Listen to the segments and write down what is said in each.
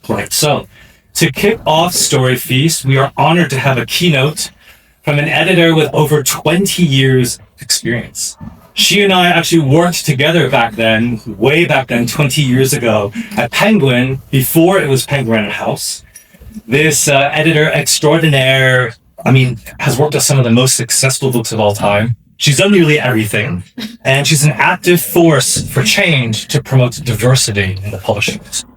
Right, so to kick off StoryFeast, we are honored to have a keynote from an editor with over 20 years experience. She and I actually worked together back then, way back then, 20 years ago, at Penguin, before it was Penguin House. This editor extraordinaire, has worked on some of the most successful books of all time. She's done nearly everything, and she's an active force for change to promote diversity in the publishing industry.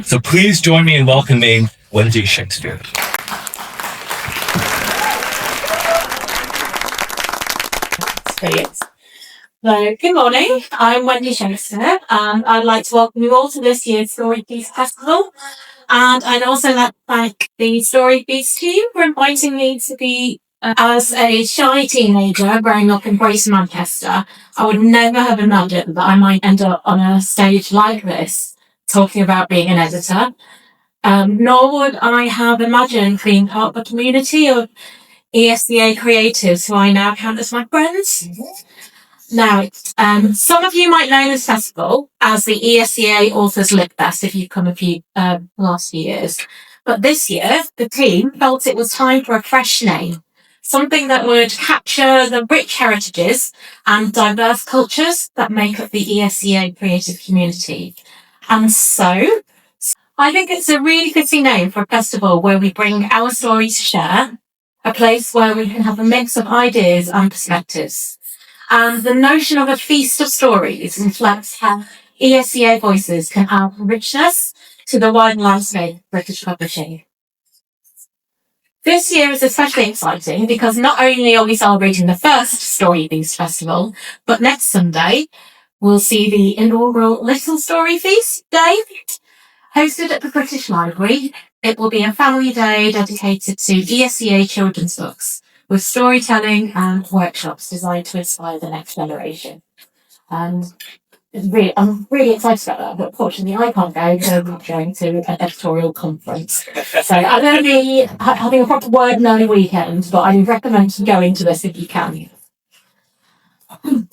So please join me in welcoming Wendy Shakespeare. Brilliant. So, good morning. I'm Wendy Shakespeare, and I'd like to welcome you all to this year's StoryFeast Festival. And I'd also like to thank the StoryFeast team for inviting me to be, as a shy teenager growing up in Greater Manchester. I would never have imagined that I might end up on a stage like this, talking about being an editor. Nor would I have imagined being part of a community of ESEA creatives who I now count as my friends. Now, some of you might know this festival as the ESEA Authors Lit Fest if you've come last few years. But this year, the team felt it was time for a fresh name, something that would capture the rich heritages and diverse cultures that make up the ESEA creative community. And so, I think it's a really fitting name for a festival where we bring our stories to share, a place where we can have a mix of ideas and perspectives. And the notion of a feast of stories reflects how ESEA voices can add richness to the wide landscape of British publishing. This year is especially exciting because not only are we celebrating the first StoryFeast Festival, but next Sunday we'll see the inaugural Little StoryFeast Day. Hosted at the British Library, it will be a family day dedicated to ESEA children's books, with storytelling and workshops designed to inspire the next generation. And I'm really excited about that, but unfortunately I can't go because I'm going to an editorial conference. So I'm going to be having a proper word knowing weekend, but I recommend going to this if you can.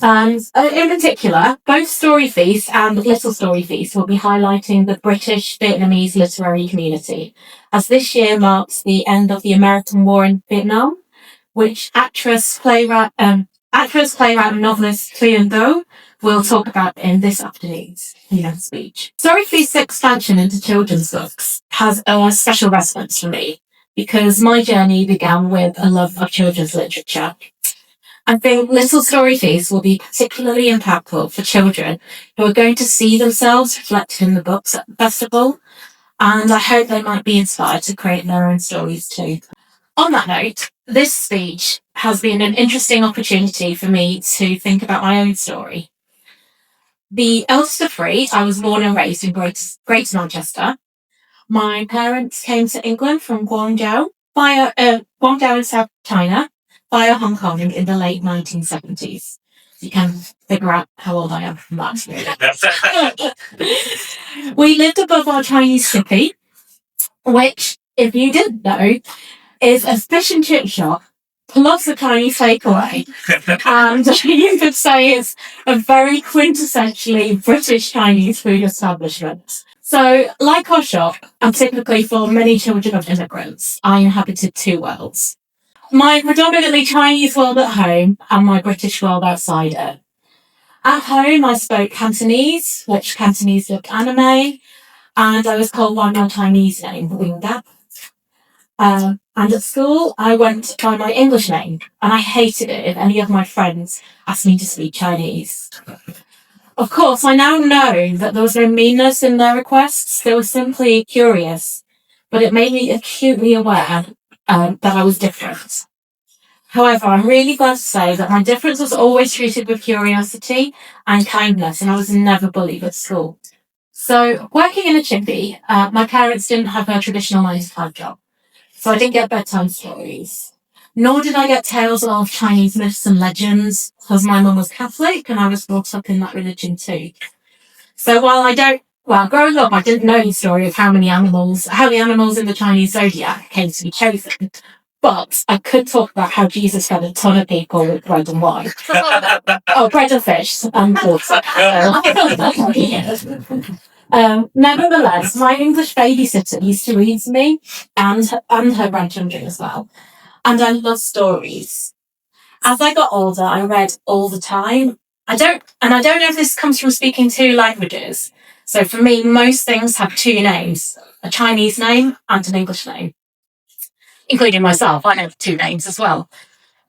And in particular, both StoryFeast and Little StoryFeast will be highlighting the British Vietnamese literary community, as this year marks the end of the American War in Vietnam, which actress, playwright, and novelist Thuyen Do will talk about in this afternoon's keynote speech. StoryFeast's expansion into children's books has a special resonance for me, because my journey began with a love of children's literature. I think Little StoryFeast will be particularly impactful for children who are going to see themselves reflected in the books at the festival, and I hope they might be inspired to create their own stories too. On that note, this speech has been an interesting opportunity for me to think about my own story. The eldest of three, I was born and raised in Greater Manchester. My parents came to England from Guangzhou in South China, via Hong Kong in the late 1970s. You can figure out how old I am from that. We lived above our Chinese Chippy, which, if you didn't know, is a fish and chip shop plus a Chinese takeaway. And you could say it's a very quintessentially British Chinese food establishment. So, like our shop, and typically for many children of immigrants, I inhabited two worlds. My predominantly Chinese world at home and my British world outside it. At home, I spoke Cantonese, which Cantonese look anime, and I was called by my Chinese name, Winga. And at school, I went by my English name, and I hated it if any of my friends asked me to speak Chinese. Of course, I now know that there was no meanness in their requests. They were simply curious, but it made me acutely aware that I was different. However, I'm really glad to say that my difference was always treated with curiosity and kindness, and I was never bullied at school. So, working in a chippy, my parents didn't have a traditional 9-to-5 job, so I didn't get bedtime stories. Nor did I get tales of Chinese myths and legends, because my mum was Catholic and I was brought up in that religion too. So growing up, I didn't know the story of how the animals in the Chinese zodiac came to be chosen. But I could talk about how Jesus fed a ton of people with bread and wine. Bread and fish and water. Nevertheless, my English babysitter used to read to me and her grandchildren as well. And I love stories. As I got older, I read all the time. I don't know if this comes from speaking two languages. So for me, most things have two names, a Chinese name and an English name, including myself. I have two names as well.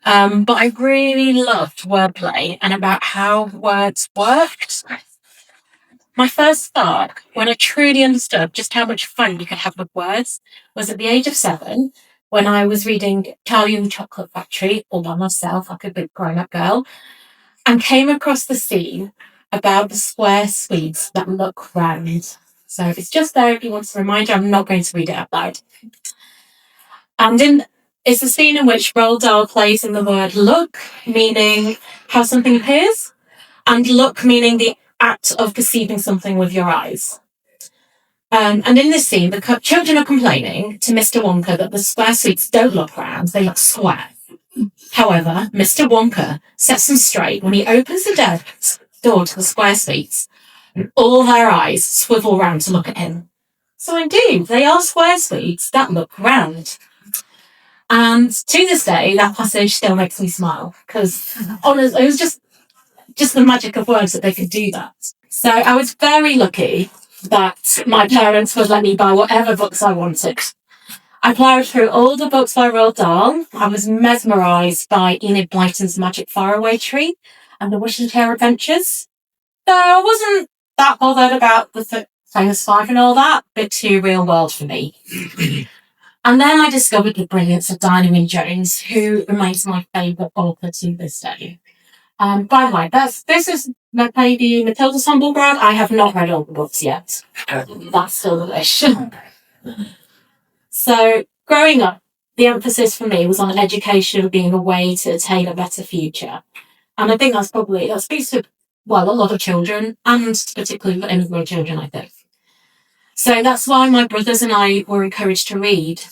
But I really loved wordplay and about how words worked. My first spark, when I truly understood just how much fun you could have with words, was at the age of 7, when I was reading Charlie and the Chocolate Factory all by myself, like a big grown-up girl, and came across the scene about the square swedes that look round. So it's just there if you want to remind you. I'm not going to read it out loud. And it's a scene in which Roald Dahl plays in the word look, meaning how something appears, and look meaning the act of perceiving something with your eyes. And in this scene, the children are complaining to Mr. Wonka that the square sweets don't look round, they look square. However, Mr. Wonka sets them straight when he opens the door to the square sweets, and all their eyes swivel round to look at him. So indeed, they are square sweets that look round. And to this day, that passage still makes me smile, because it was just the magic of words that they could do that. So I was very lucky that my parents would let me buy whatever books I wanted. I ploughed through all the books by Roald Dahl. I was mesmerised by Enid Blyton's Magic Faraway Tree and the Wish and Tear Adventures. So I wasn't that bothered about the famous five and all that, a bit too real world for me. And then I discovered the brilliance of Diana Wynne Jones, who remains my favourite author to this day. By the way, this is maybe Matilda's humble brag. I have not read all the books yet. That's still the wish. So, growing up, the emphasis for me was on education being a way to attain a better future. And I think that speaks to, a lot of children, and particularly immigrant children, I think. So that's why my brothers and I were encouraged to read.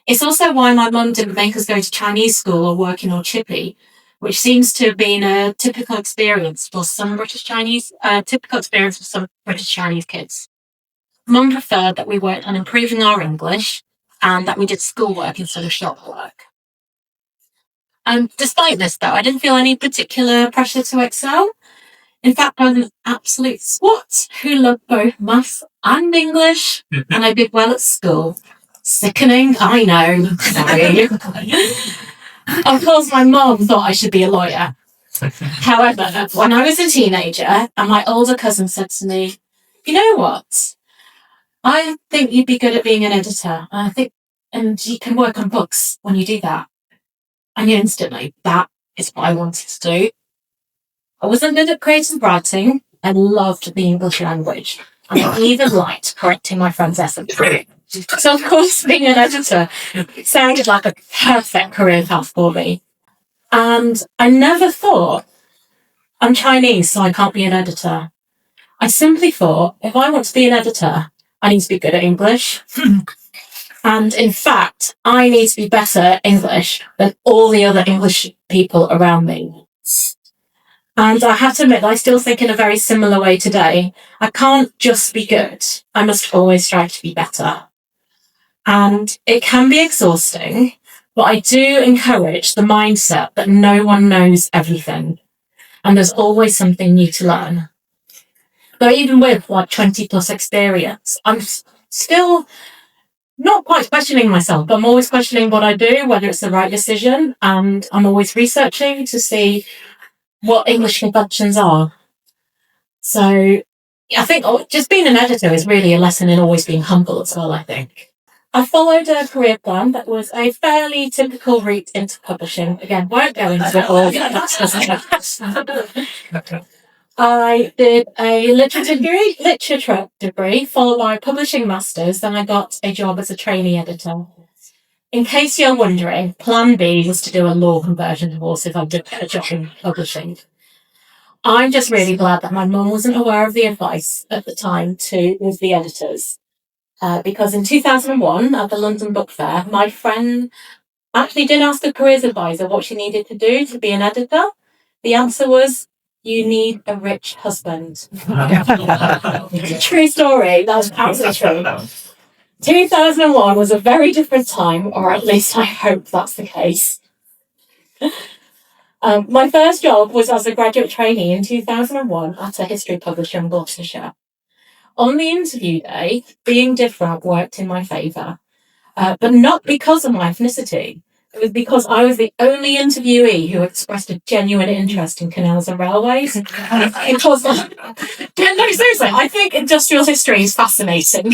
It's also why my mum didn't make us go to Chinese school or work in Chippy, which seems to have been a typical experience for some British Chinese kids. Mum preferred that we worked on improving our English and that we did schoolwork instead of shop work. And despite this, though, I didn't feel any particular pressure to excel. In fact, I was an absolute swot who loved both maths and English, and I did well at school. Sickening, I know. Sorry. Of course, my mum thought I should be a lawyer. However, when I was a teenager, and my older cousin said to me, "You know what? I think you'd be good at being an editor. And you can work on books when you do that." I knew instantly that is what I wanted to do. I wasn't good at creative writing. I loved the English language. And I even liked correcting my friends' essays. So, of course, being an editor sounded like a perfect career path for me. And I never thought, I'm Chinese, so I can't be an editor. I simply thought, if I want to be an editor, I need to be good at English. And in fact, I need to be better at English than all the other English people around me. And I have to admit, I still think in a very similar way today. I can't just be good. I must always strive to be better. And it can be exhausting, but I do encourage the mindset that no one knows everything. And there's always something new to learn. But even with 20 plus experience, I'm still not quite questioning myself, but I'm always questioning what I do, whether it's the right decision. And I'm always researching to see what English conventions are. So I think just being an editor is really a lesson in always being humble as well, I think. I followed a career plan that was a fairly typical route into publishing. Again, won't go into it all. I did a literature degree, followed by a publishing master's, then I got a job as a trainee editor. In case you're wondering, plan B was to do a law conversion course if I did get a job in publishing. I'm just really glad that my mum wasn't aware of the advice at the time with the editors. Because in 2001, at the London Book Fair, my friend actually did ask a careers advisor what she needed to do to be an editor. The answer was You need a rich husband. True story. That was absolutely true. 2001 was a very different time, or at least I hope that's the case. My first job was as a graduate trainee in 2001 at a history publisher in Gloucestershire. On the interview day, being different worked in my favour, but not because of my ethnicity. It was because I was the only interviewee who expressed a genuine interest in canals and railways. Because, no, seriously, I think industrial history is fascinating.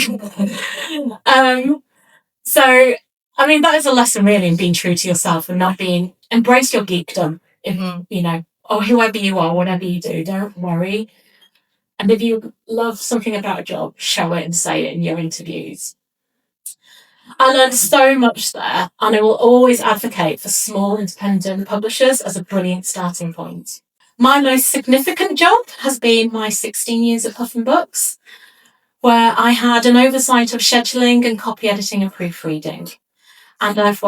So, I mean, that is a lesson really in being true to yourself and not embrace your geekdom. If, or whoever you are, whatever you do, don't worry. And if you love something about a job, show it and say it in your interviews. I learned so much there, and I will always advocate for small independent publishers as a brilliant starting point. My most significant job has been my 16 years at Puffin Books, where I had an oversight of scheduling and copy editing and proofreading. And I've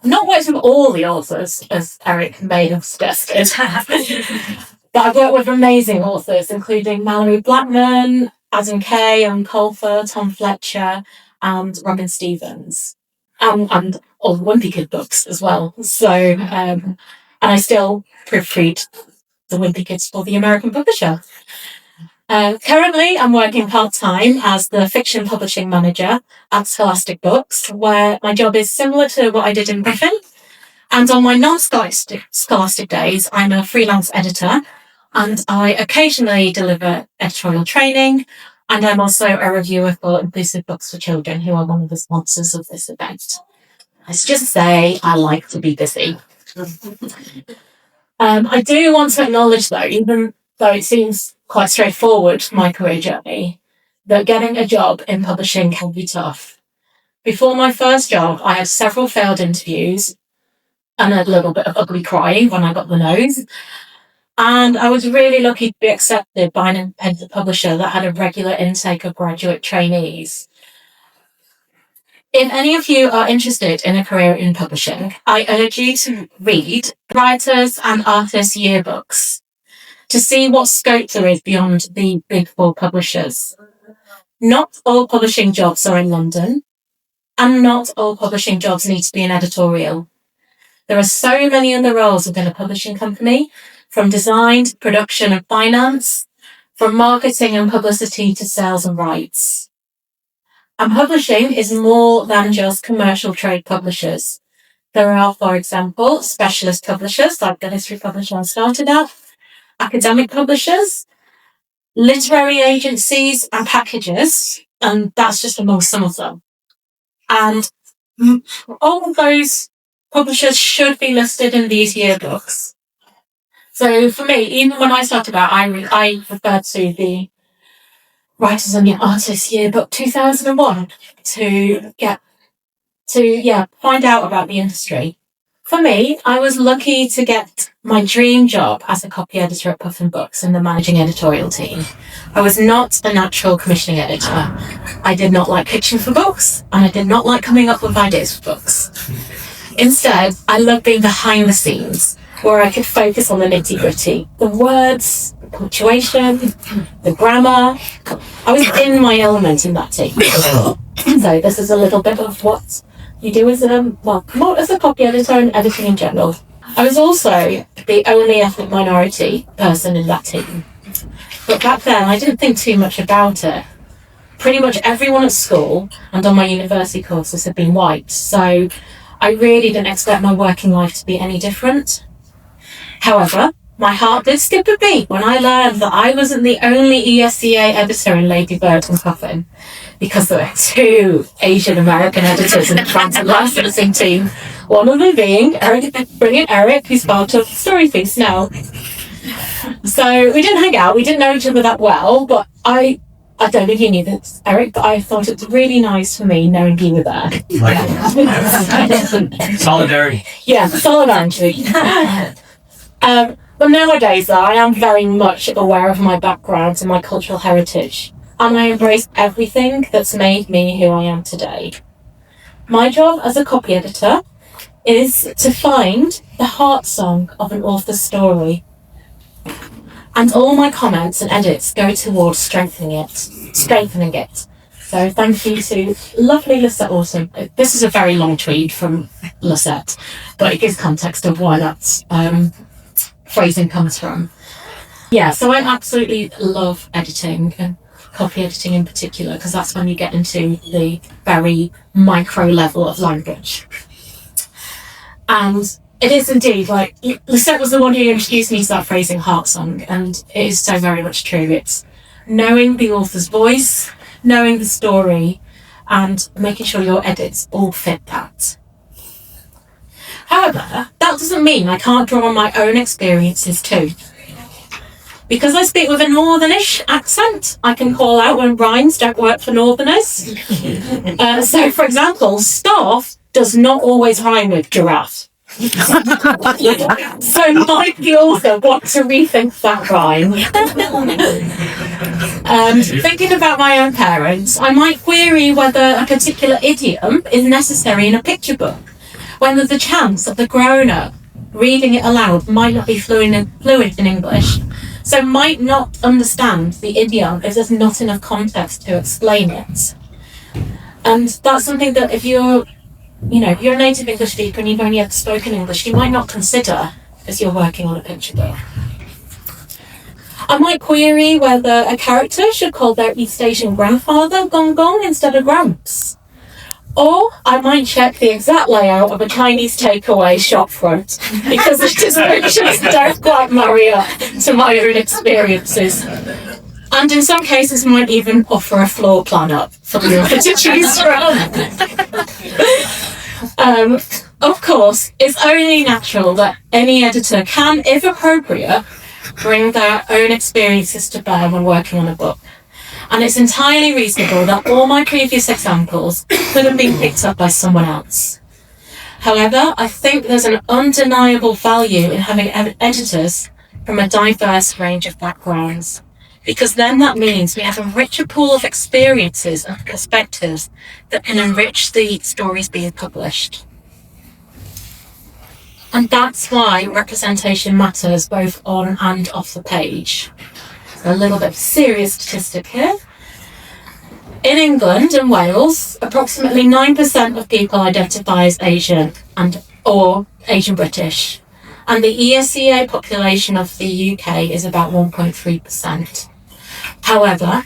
not worked with all the authors, as Eric may have suggested, but I've worked with amazing authors, including Mallory Blackman, Adam Kay, Anne Colfer, Tom Fletcher, and Robin Stevens, and all the Wimpy Kid books as well. So, and I still proofread the Wimpy Kids for the American publisher. Currently, I'm working part-time as the fiction publishing manager at Scholastic Books, where my job is similar to what I did in Puffin. And on my non-scholastic days, I'm a freelance editor, and I occasionally deliver editorial training, and I'm also a reviewer for Inclusive Books for Children, who are one of the sponsors of this event. Let's just say I like to be busy. I do want to acknowledge, though, even though it seems quite straightforward, my career journey, that getting a job in publishing can be tough. Before my first job, I had several failed interviews and a little bit of ugly crying when I got the nose. And I was really lucky to be accepted by an independent publisher that had a regular intake of graduate trainees. If any of you are interested in a career in publishing, I urge you to read writers and artists' yearbooks to see what scope there is beyond the big four publishers. Not all publishing jobs are in London, and not all publishing jobs need to be in editorial. There are so many other roles within a publishing company, from design to production and finance, from marketing and publicity to sales and rights. And publishing is more than just commercial trade publishers. There are, for example, specialist publishers like the history publisher I started at, academic publishers, literary agencies and packages, and that's just among some of them. And all of those publishers should be listed in these yearbooks. So for me, even when I started out, I referred to the Writers and the Artists Yearbook 2001 to find out about the industry. For me, I was lucky to get my dream job as a copy editor at Puffin Books in the managing editorial team. I was not a natural commissioning editor. I did not like pitching for books, and I did not like coming up with ideas for books. Instead, I loved being behind the scenes, where I could focus on the nitty-gritty, the words, the punctuation, the grammar. I was in my element in that team. So this is a little bit of what you do as a copy editor and editing in general. I was also the only ethnic minority person in that team. But back then, I didn't think too much about it. Pretty much everyone at school and on my university courses had been white, so I really didn't expect my working life to be any different. However, my heart did skip a beat when I learned that I wasn't the only ESEA editor in Lady Bird and Puffin, because there were two Asian American editors in the front licensing team. One of them being brilliant Eric, who's part of StoryFeast now. So we didn't hang out, we didn't know each other that well, but I don't think you knew this, Eric, but I thought it was really nice for me knowing you were there. Solidarity. Yeah, solidarity. But nowadays, though, I am very much aware of my background and my cultural heritage, and I embrace everything that's made me who I am today. My job as a copy editor is to find the heart song of an author's story. And all my comments and edits go towards strengthening it. So thank you to lovely Lisette also. This is a very long tweet from Lisette, but it gives context of why that phrasing comes from. Yeah, so I absolutely love editing, and copy editing in particular, because that's when you get into the very micro level of language. And it is indeed, like, Lisette was the one who introduced me to that phrasing heart song, and it is so very much true. It's knowing the author's voice, knowing the story, and making sure your edits all fit that. However, that doesn't mean I can't draw on my own experiences too. Because I speak with a northernish accent, I can call out when rhymes don't work for northerners. So, for example, staff does not always rhyme with giraffe. So might the author want to rethink that rhyme? Thinking about my own parents, I might query whether a particular idiom is necessary in a picture book, when there's a chance that the grown-up reading it aloud might not be fluent in English, so might not understand the idiom if there's not enough context to explain it. And that's something that if you're a native English speaker and you've only ever spoken English, you might not consider as you're working on a picture book. I might query whether a character should call their East Asian grandfather Gong Gong instead of Gramps. Or I might check the exact layout of a Chinese takeaway shop front, because the descriptions don't quite marry up to my own experiences. And in some cases might even offer a floor plan up for the author to choose from. Of course, it's only natural that any editor can, if appropriate, bring their own experiences to bear when working on a book. And it's entirely reasonable that all my previous examples could have been picked up by someone else. However, I think there's an undeniable value in having editors from a diverse range of backgrounds, because then that means we have a richer pool of experiences and perspectives that can enrich the stories being published. And that's why representation matters both on and off the page. A little bit of serious statistic here. In England and Wales, approximately 9% of people identify as Asian or Asian British, and the ESEA population of the UK is about 1.3%. However,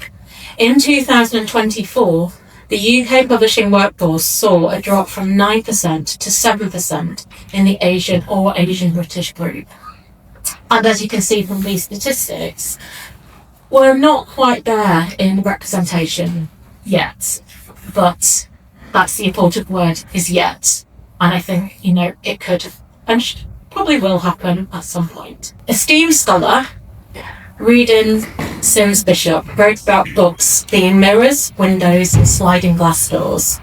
in 2024, the UK publishing workforce saw a drop from 9% to 7% in the Asian or Asian British group. And as you can see from these statistics, we're not quite there in representation yet, but that's the important word, is yet. And I think, it could and probably will happen at some point. Esteemed scholar, Reading Sims Bishop, wrote about books being mirrors, windows, and sliding glass doors.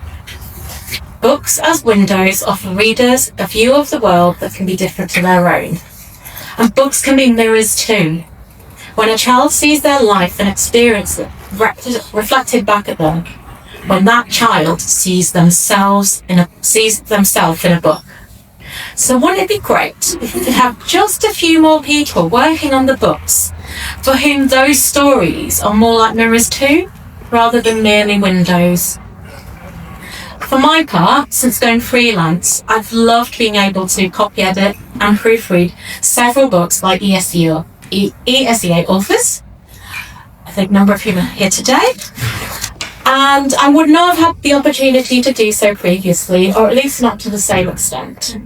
Books as windows offer readers a view of the world that can be different to their own. And books can be mirrors too. When a child sees their life and experience reflected back at them, when that child sees themselves in a book. So wouldn't it be great if we could have just a few more people working on the books for whom those stories are more like mirrors too, rather than merely windows? For my part, since going freelance, I've loved being able to copy edit and proofread several books by ESEA authors. I think a number of whom are here today. And I would not have had the opportunity to do so previously, or at least not to the same extent.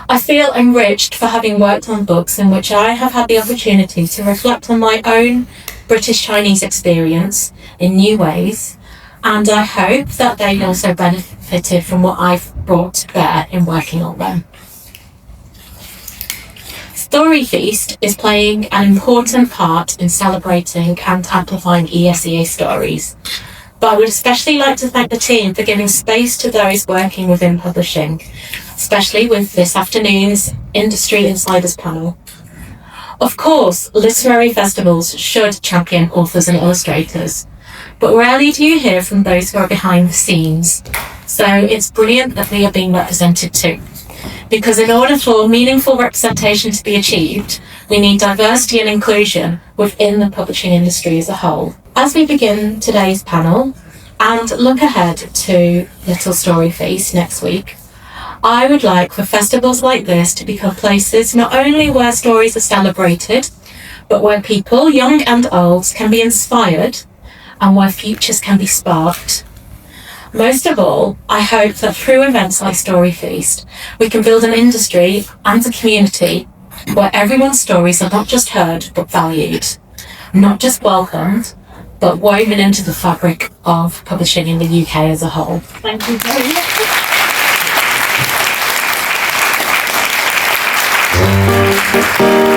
I feel enriched for having worked on books in which I have had the opportunity to reflect on my own British-Chinese experience in new ways, and I hope that they also benefited from what I've brought to bear in working on them. StoryFeast is playing an important part in celebrating and amplifying ESEA stories, but I would especially like to thank the team for giving space to those working within publishing, especially with this afternoon's Industry Insiders panel. Of course, literary festivals should champion authors and illustrators, but rarely do you hear from those who are behind the scenes, so it's brilliant that we are being represented too. Because in order for meaningful representation to be achieved, We need diversity and inclusion within the publishing industry as a whole. As we begin today's panel and look ahead to Little Story Feast next week, I would like for festivals like this to become places not only where stories are celebrated, but where people, young and old, can be inspired and where futures can be sparked. Most of all, I hope that through events like StoryFeast, we can build an industry and a community where everyone's stories are not just heard, but valued, not just welcomed, but woven into the fabric of publishing in the UK as a whole. Thank you very much.